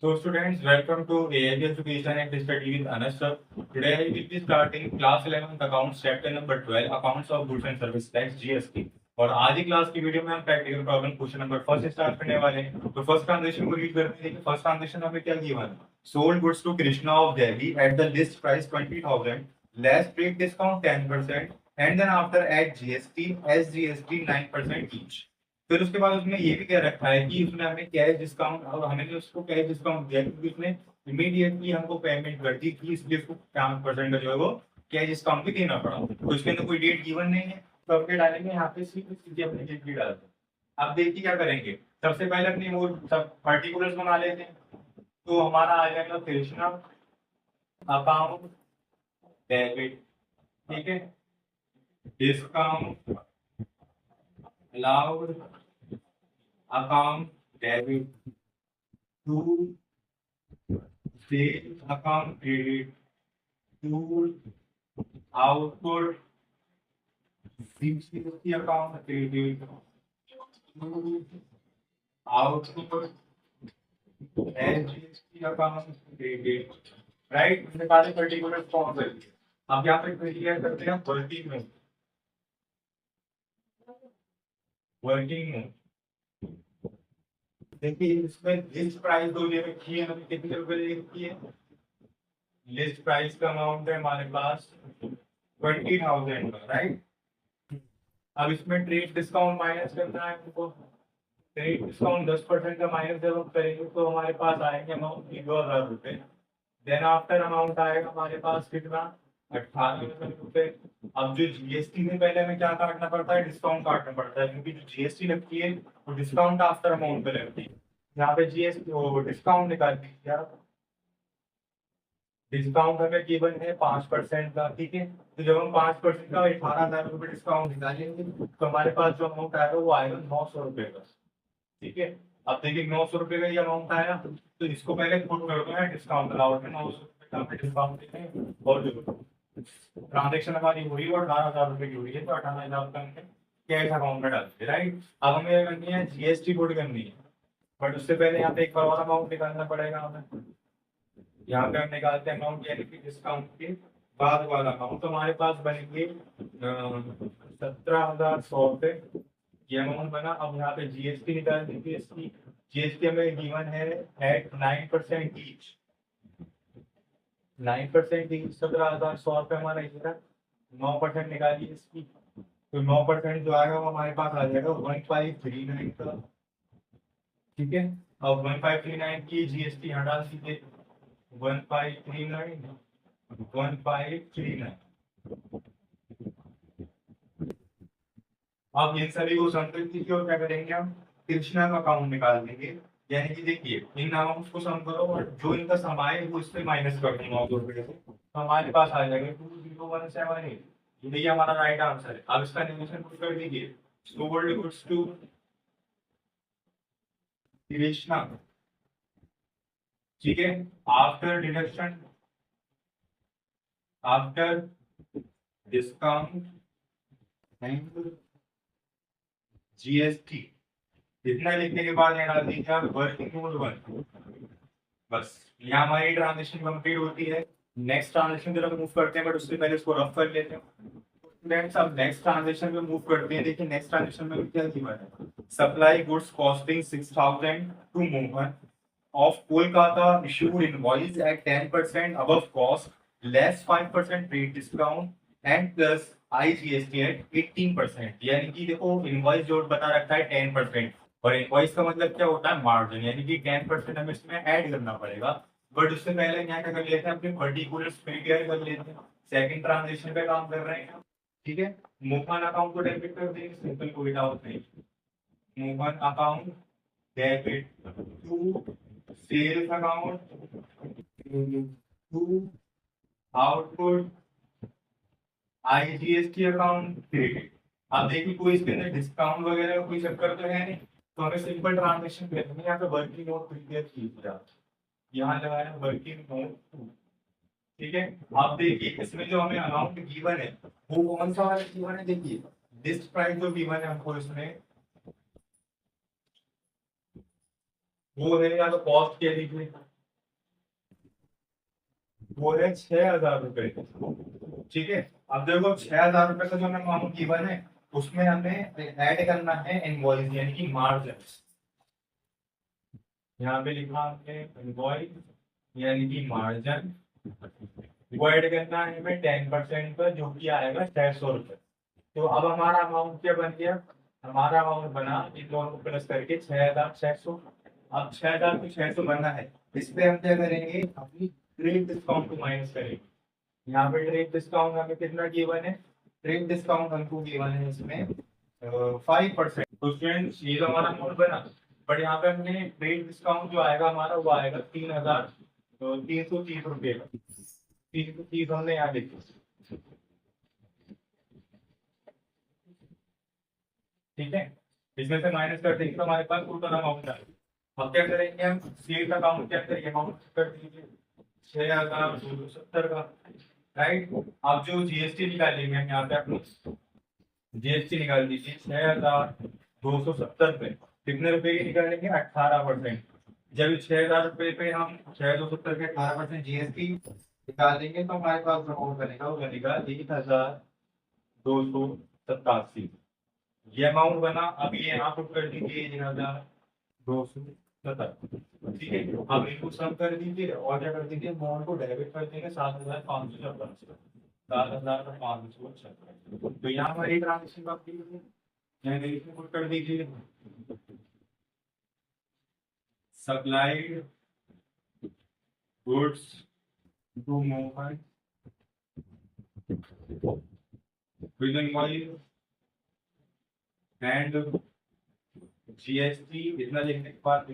So students, welcome to AIB Education and Study with Anas sir. Today I will be starting class 11 accounts chapter number 12 accounts of goods and service tax GST. और आज की class की video में हम practical problem question number first start करने वाले हैं। तो फर्स्ट ट्रांजेक्शन को रीड करते हैं। फर्स्ट ट्रांजेक्शन हमें क्या गिवन है? Sold goods to Krishna of Delhi at the list price 20,000 less trade discount 10% and then after at GST SGST 9% each. फिर उसके बाद उसने ये भी कह रखा है कि उसने हमें कैश डिस्काउंट और हमें उसको कैश डिस्काउंट दिया क्योंकि उसने इमीडिएटली हमको पेमेंट कर दी थी, इसलिए उसको 5% का जो है वो कैश डिस्काउंट भी देना पड़ा। तो इसके अंदर कोई डेट गिवन नहीं है, तो अपने डालेंगे यहाँ पे सीधे अपने डेट भी डालते हैं। अब देखिए क्या करेंगे। सबसे पहले अपनी वो सब पर्टिकुलर्स बना लेते हैं। तो हमारा आ जाएगा कृष्णा अकाउंट डेबिट, ठीक है, discount allowed account debit to sales account credit to output CCC account credit to output SGST account credit, right. हमने सारे पर्टिकुलर फॉर्म कर दिए। अब यहाँ पे क्लियर करते हैं वर्किंग में देखिए इसमें लिस्ट प्राइस दो ले रखी है, हमें कितने रुपए ले रखी है। लिस्ट प्राइस का अमाउंट है हमारे पास 20,000 का, राइट। अब इसमें ट्रेड डिस्काउंट माइनस करना है हमको। ट्रेड डिस्काउंट 10% का माइनस जब हम करेंगे तो हमारे पास आएंगे अमाउंट 2,000 रुपए। देन आफ्टर अमाउंट आएगा हमारे पास कितना, 18,000 रुपए। अब जो जीएसटी में पहले हमें क्या काटना पड़ता है, डिस्काउंट काटना पड़ता है, क्योंकि जो जीएसटी लगती है वो डिस्काउंट आफ्टर अमाउंट पे लगती है। यहाँ पे जीएसटी वो डिस्काउंट निकाल दीजिए। डिस्काउंट हमें गिवन है 5% का, ठीक है। तो जब हम 5% का 18,000 रुपये डिस्काउंट निकालेंगे तो हमारे पास जो अमाउंट आएगा वो आएगा 900 रुपये का, ठीक है। अब देखिए 900 रुपये का ये अमाउंट आया, तो इसको पहले पुट कर दो है डिस्काउंट अलाउड में 900 रुपये का हमें डिस्काउंट देते हैं। और जो ट्रांजेक्शन हमारी हुई वो 18,000 रुपये की हुई है, तो 18,000 रुपये हमने कैश अकाउंट में डालते हैं, राइट। अब हमें करनी है जीएसटी पुट करनी है, बट उससे पहले यहाँ पे एक और अमाउंट निकालना पड़ेगा हमें। यहाँ पे हम निकालते हैं अमाउंट, यानी कि डिस्काउंट के बाद वाला अमाउंट। तो हमारे पास बनेंगे 17,100 रुपये, ये अमाउंट बना। अब यहाँ पे जीएसटी निकाल दीजिए। इसकी जीएसटी हमें गिवन है एट 9% ईच। 9% ईच 17,100 रुपये हमारा इधर। 9% निकालिए इसकी, तो 9% जो आएगा वो हमारे पास आ जाएगा 1539 का, ठीक है। अब 1539 की जीएसटी हटा दीजिए, 1539 1539। अब इन सभी को सम कर दीजिए और क्या करेंगे, हम कृष्णा का अकाउंट निकाल देंगे। यानी कि देखिए इन अमाउंट्स को सम करो और जो इनका सम आए वो इससे माइनस कर देंगे 900 रुपये से, तो हमारे पास आ जाएगा 20,178। ये हमारा राइट आंसर है। अब इसका निगेशन पुट कर दीजिए। सोल्ड गुड्स टू कृष्णा, ठीक है, after deduction after discount and GST. इतना लिखने के बाद यहाँ डाल दीजिए आप वर्किंग नोट 1। बस यहाँ हमारी ट्रांजेक्शन कंप्लीट होती है। नेक्स्ट ट्रांजेक्शन की तरफ मूव करते हैं, बट उससे पहले इसको रफ कर लेते हैं। स्टूडेंट्स अब नेक्स्ट ट्रांजेक्शन में मूव करते हैं। देखिए नेक्स्ट ट्रांजेक्शन में क्या गिवन है, supply goods costing 6,000 to Mohan of Kolkata issued invoice at 10% above cost less 5% rate discount and plus IGST at 18%। यानी कि देखो इनवॉइस जो बता रखा है 10%, और इनवॉइस का मतलब क्या होता है, मार्जिन, यानी कि 10% हमें इसमें ऐड करना पड़ेगा। बट उससे पहले यहाँ क्या कर लेते हैं, अपने पर्टिकुलर प्रिपेयर कर लेते हैं। सेकंड ट्रांजेक्शन पे काम कर रहे हैं, ठीक है। मोहन अकाउंट को डेबिट कर देंगे, सिंपल, कोई डाउट नहीं। Mohan account debit to sales account to output IGST account credit. अब देखिए कोई इसके अंदर डिस्काउंट वगैरह का कोई चक्कर तो है नहीं, तो हमें सिंपल ट्रांजेक्शन करनी है। यहाँ पे वर्किंग नोट प्रिपेयर कीजिए आप, यहाँ लगाया वर्किंग नोट, ठीक है। आप देखिए इसमें जो हमें अमाउंट गिवन है वो कौन सा वाला गिवन है, देखिए लिस्ट प्राइस जो गिवन है हमको इसमें वो है या तो कॉस्ट कह लीजिए, वो है 6,000 रुपए। ठीक है, अब देखो 6,000 रुपए का जो हमें अमाउंट गिवन है उसमें हमें ऐड करना है इनवॉइस यानी कि मार्जिन। यहाँ पे लिखा हमने इनवॉइस यानी कि मार्जिन, वो ऐड करना है हमें 10% पर, जो कि आएगा 600 रुपये। तो अब हमारा अमाउंट क्या बन गया, हमारा अमाउंट बना इन दोनों को प्लस करके 6,600। अब 6,600 बनना है, इस पे हम क्या करेंगे, अपनी ट्रेड डिस्काउंट को माइनस करेंगे। यहाँ पे ट्रेड डिस्काउंट हमें कितना गिवन है, ट्रेड डिस्काउंट हमको गिवन है इसमें 5%। तो स्टूडेंट्स ये तो हमारा अमाउंट बना, बट यहाँ पे हमने ट्रेड डिस्काउंट जो आएगा हमारा वो आएगा 3,330 रुपये का। 330 हमने यहाँ लिखी, ठीक है। इसमें से माइनस कर देंगे तो हमारे पास टोटल अमाउंट आएगा। अब क्या करेंगे हम, सेल का अकाउंट क्या करेंगे, अमाउंट कर दीजिए 6,270 का, राइट। अब जो जीएसटी निकालेंगे हम यहाँ पे अपनी जीएसटी निकाल दीजिए 6,270 रुपये। कितने रुपए की निकालेंगे, 18%। जब 6,000 रुपये पे हम 6,270 के 18% जीएसटी निकालेंगे तो हमारे पास अमाउंट बनेगा, वो बनेगा 1,287। ये अमाउंट बना। अब ये यहाँ पुट कर दीजिए 1,270, ठीक है। अब इनको सम कर दीजिए और क्या कर दीजिए, अमाउंट को डेबिट कर देंगे 7,556, 7,556। तो यहाँ हमारी ट्रांजेक्शन बात की है, यहाँ इसमें पुट कर दीजिए supplied goods to Mohan with invoice and GST. इतना लिखने के बाद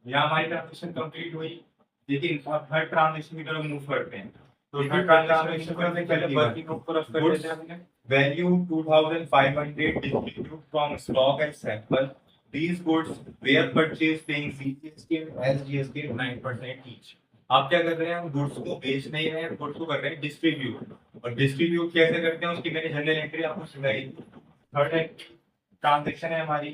यहाँ हमारी ट्रांजेक्शन कंप्लीट हुई। लेकिन अब हर ट्रांजेक्शन की तरफ मूव करते हैं, तो हर ट्रांजेक्शन करने के पहले वर्किंग नोट को रख कर लेते हैं हमने। Value 2,500 distribute from stock and sample. These goods were purchased paying CGST and SGST 9% each. आप क्या कर रहे हैं, हम गुड्स को बेच नहीं रहे हैं, गुड्स को कर रहे हैं डिस्ट्रीब्यूट। और डिस्ट्रीब्यूट कैसे करते हैं उसकी मैंने जनरल एंट्री आपको सिखाई। थर्ड ट्रांजेक्शन है हमारी,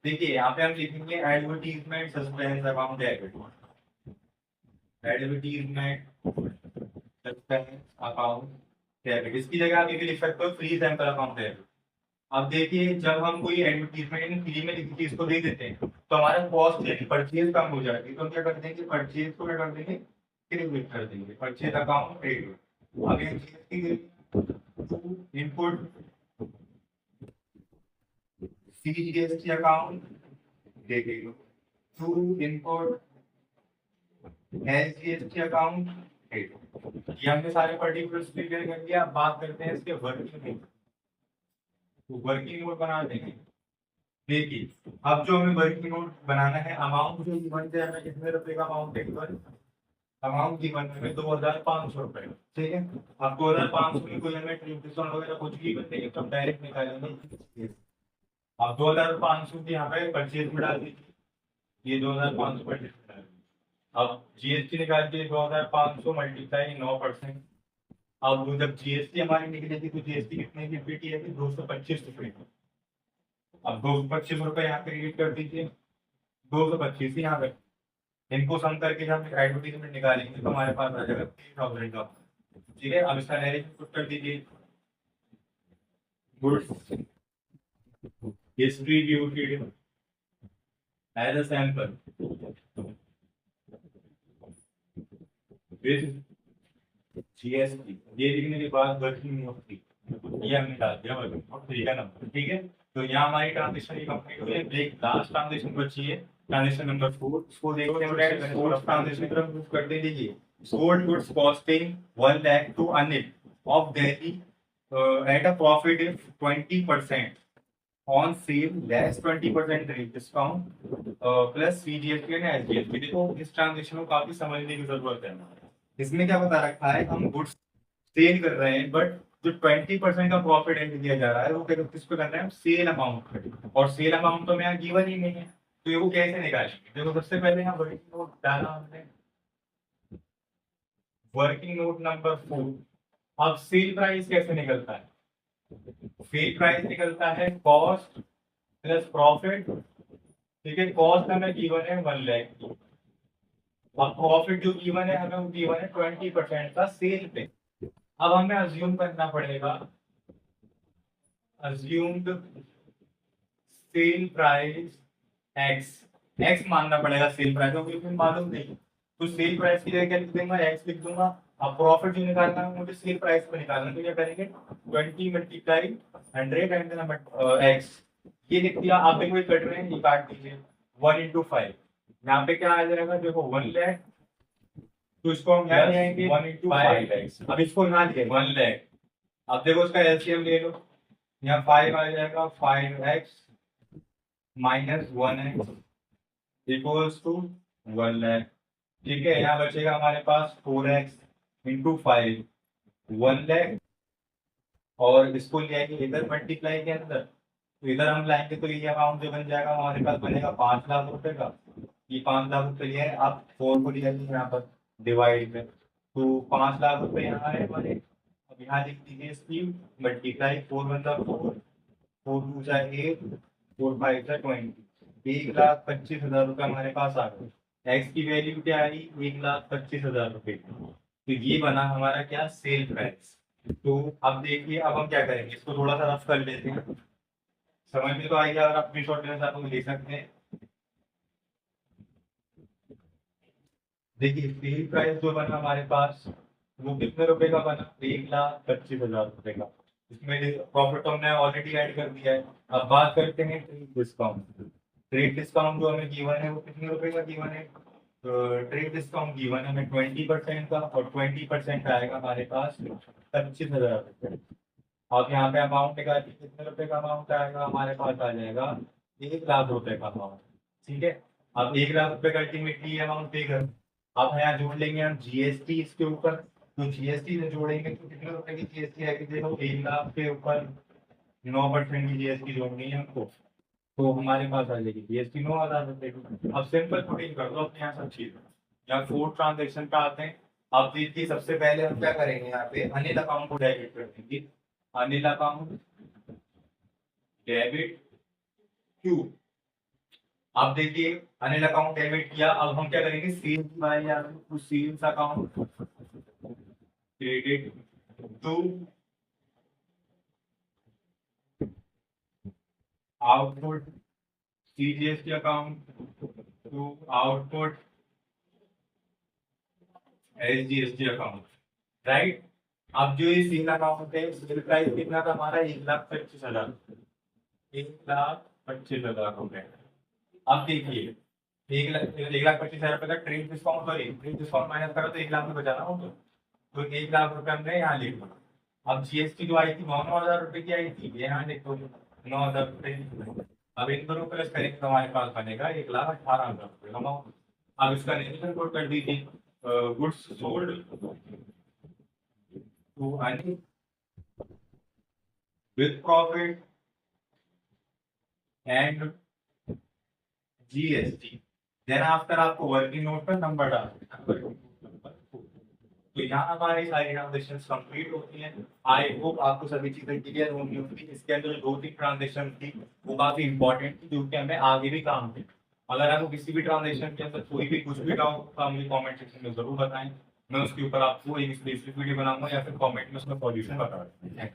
देखिए यहाँ पे हम लिखेंगे advertisement suspense account debit, advertisement suspense account debit. इसकी जगह आप ये भी लिख सकते हो फ्री सैंपल अकाउंट डेबिट। अब देखिए जब हम कोई एडवर्टीजमेंट फ्री में किसी चीज को दे देते हैं तो हमारा कॉस्ट यानी परचेज कम हो जाती है, तो हम क्या कर देंगे, परचेज को क्या कर देंगे, क्रेडिट कर देंगे, परचेज अकाउंट क्रेडिट। अब इनपुट CGST अकाउंट देखिए, टू इनपुट SGST अकाउंट। ये हमने सारे पर्टिकुलर्स क्लियर कर दिया। अब बात करते हैं इसके वर्किंग नोट। तो वर्किंग नोट बना देंगे। देखिए अब जो हमें वर्किंग नोट बनाना है, अमाउंट जो गिवन है हमें कितने रुपए का अमाउंट है, अमाउंट गिवन है 2,500 रुपए, ठीक है। अब 2,500 में कोई हमें डिस्काउंट वगैरह कुछ भी नहीं तो हम डायरेक्ट निकालेंगे। अब 2,500 की यहाँ पे परचेज में डाल दीजिए, ये 2,500 परचेज में डाल दीजिए। अब जीएसटी निकाल के 2,500 मल्टीप्लाई 9%। अब जब जीएसटी हमारी निकली थी तो जीएसटी कितने की पीटी है, 225 रुपये। अब 225 रुपये यहाँ पे क्रेडिट कर दीजिए, 225 यहाँ पे इनको सम करके जब हम एडवर्टीजमेंट निकालेंगे तो हमारे पास आ जाएगा 3,000 का, ठीक है। अब इसका डायरेक्ट पुट कर दीजिए goods distributed as a sample with GST। ये लिखने के बाद वर्किंग नोट थी, ये हमने डाल दिया वर्किंग नोट 3 का नंबर, ठीक है। तो यहाँ हमारी ट्रांजेक्शन कंप्लीट हुई है। एक लास्ट ट्रांजेक्शन बची है, ट्रांजेक्शन नंबर 4। उसको देखते हैं, फोर्थ ट्रांजेक्शन की तरफ मूव कर दीजिए। Sold goods costing 1 lakh to Anil of Delhi at a profit if 20% on sale less 20% rate discount plus CGST and SGST। देखो इस ट्रांजेक्शन को काफी समझने की जरूरत है। इसमें क्या बता रखा है, हम गुड्स सेल कर रहे हैं बट जो 20% का प्रॉफिट एंड दिया जा रहा है वो किस पे करना है, हम सेल अमाउंट, और सेल अमाउंट तो यहाँ गिवन ही नहीं है। तो ये वो कैसे निकालेंगे, देखो सबसे पहले यहाँ वर्किंग नोट डाला हमने, वर्किंग नोट नंबर 4। अब सेल प्राइस कैसे निकलता है, सेल प्राइस निकलता है कॉस्ट प्लस प्रॉफिट, ठीक है। कॉस्ट हमें गिवन है 1 लाख की, अब प्रॉफिट जो गिवन है हमें वो गिवन है 20% का सेल पे। अब हमें अज्यूम करना पड़ेगा, assumed sale price x, x मानना पड़ेगा सेल प्राइस, क्योंकि फिर मालूम नहीं तो सेल प्राइस की जगह क्या लिख दूंगा, एक्स लिख दूंगा। अब प्रॉफिट जो निकालना है मुझे सेल प्राइस पे निकालना है, तो क्या करेंगे 20 मल्टीप्लाई 100 एंड एक्स, ये लिख दिया। आप देखो ये कट रहे हैं, ये काट दीजिए 1 into 5, यहाँ पे क्या आ जाएगा देखो 1 लाख, तो इसको हम यहाँ ले आएंगे 1 into 5x, अब इसको यहाँ ले 1 लाख। अब देखो इसका एलसीएम ले लो, यहाँ 5 आ जाएगा 5x minus 1x equals to 1 lakh. ठीक है, यहाँ बचेगा हमारे पास 4x इंटू 5 1 लाख, और इसको ले आएंगे इधर मल्टीप्लाई के अंदर, तो इधर हम लाएंगे तो ये अमाउंट जो बन जाएगा हमारे पास बनेगा 5 लाख रुपए का। ये 5 लाख रुपए लिया है, आप 4 को लिया यहाँ पर डिवाइड में, तो 5 लाख रुपए यहाँ है हमारे। अब यहाँ लिख दीजिए इसकी मल्टीप्लाई 4 वन जा 4, 4 टू जा 8, 4 फाइव जा 20, 1,25,000 रुपये हमारे पास आ गए। एक्स की वैल्यू क्या आई 1,25,000 रुपये, तो ये बना हमारा क्या सेल प्राइस। तो अब देखिए अब हम क्या करेंगे, इसको थोड़ा सा रफ कर लेते हैं, समझ में तो आएगा, अगर अपनी शॉर्ट लेना चाहते हो ले सकते हैं। देखिए सेल प्राइस जो बना हमारे पास वो कितने रुपए का बना, 1,25,000 रुपए का। इसमें प्रॉफिट हमने ऑलरेडी ऐड कर दिया है। अब बात करते हैं ट्रेड डिस्काउंट। ट्रेड डिस्काउंट जो हमें गिवन है वो कितने रुपए का गिवन है, ट्रेड डिस्काउंट गिवन है हमें 20% का, और 20% आएगा हमारे पास 25,000 रुपये। अब यहाँ पे अमाउंट निकालिए, कितने रुपए का अमाउंट आएगा हमारे पास, आ जाएगा 1 लाख रुपए का अमाउंट। ठीक है, अब 1 लाख रुपए का अल्टीमेटली अमाउंट पे कर, अब यहाँ जोड़ लेंगे हम जीएसटी इसके ऊपर, तो जीएसटी से जोड़ेंगे तो कितने रुपए की जीएसटी आएगी, देखो 1 लाख के ऊपर 9% की जीएसटी जोड़नी है हमको, तो हमारे पास आ जाएगी जीएसटी 9,000 रुपए की। अब सिंपल कोडिंग कर दो अपने यहाँ सब चीज, यहाँ 4 ट्रांजेक्शन पे आते हैं। अब देखिए सबसे पहले हम क्या करेंगे, यहाँ पे अनिल अकाउंट को डेबिट कर देंगे, अनिल अकाउंट डेबिट क्यू। अब देखिए अनिल अकाउंट डेबिट किया, अब हम क्या करेंगे सेल्स बाय या तो sales account credit to output CGST account to output SGST account, right. अब जो ये सेल अकाउंट है सेल प्राइस कितना था हमारा 1,25,000, 1,25,000 रुपए। अब देखिए 1,25,000 रुपए का trade discount, sorry trade discount minus करो तो 1 लाख रुपए बचाना होगा, तो 1 लाख रुपए हमने यहाँ लिख दिया। अब जीएसटी जो आई थी 9,000 रुपए की आई थी, यहाँ देखो 9,000 रुपए। अब इन दोनों प्लस करेंगे तो हमारे पास बनेगा 1,18,000 रुपए का अमाउंट। अब इसका नेगेटिव कोड कर दीजिए, goods sold to Anil with profit and GST, then after आपको वर्किंग नोट पर नंबर डालना है। तो यहाँ हमारी सारी ट्रांजेक्शन कंप्लीट होती हैं। आई होप आपको सभी चीजें क्लियर होंगी होंगी। इसके अंदर जो 2-3 ट्रांजेक्शन थी वो काफी इंपॉर्टेंट थी, जो कि हमें आगे भी काम थी। अगर आपको किसी भी ट्रांजेक्शन के अंदर कोई भी कुछ भी डाउट तो मुझे कमेंट सेक्शन में जरूर बताएं, मैं उसके ऊपर आपको एक स्पेसिफिक वीडियो बनाऊंगा या फिर कमेंट में उसका सॉल्यूशन बता दूंगा।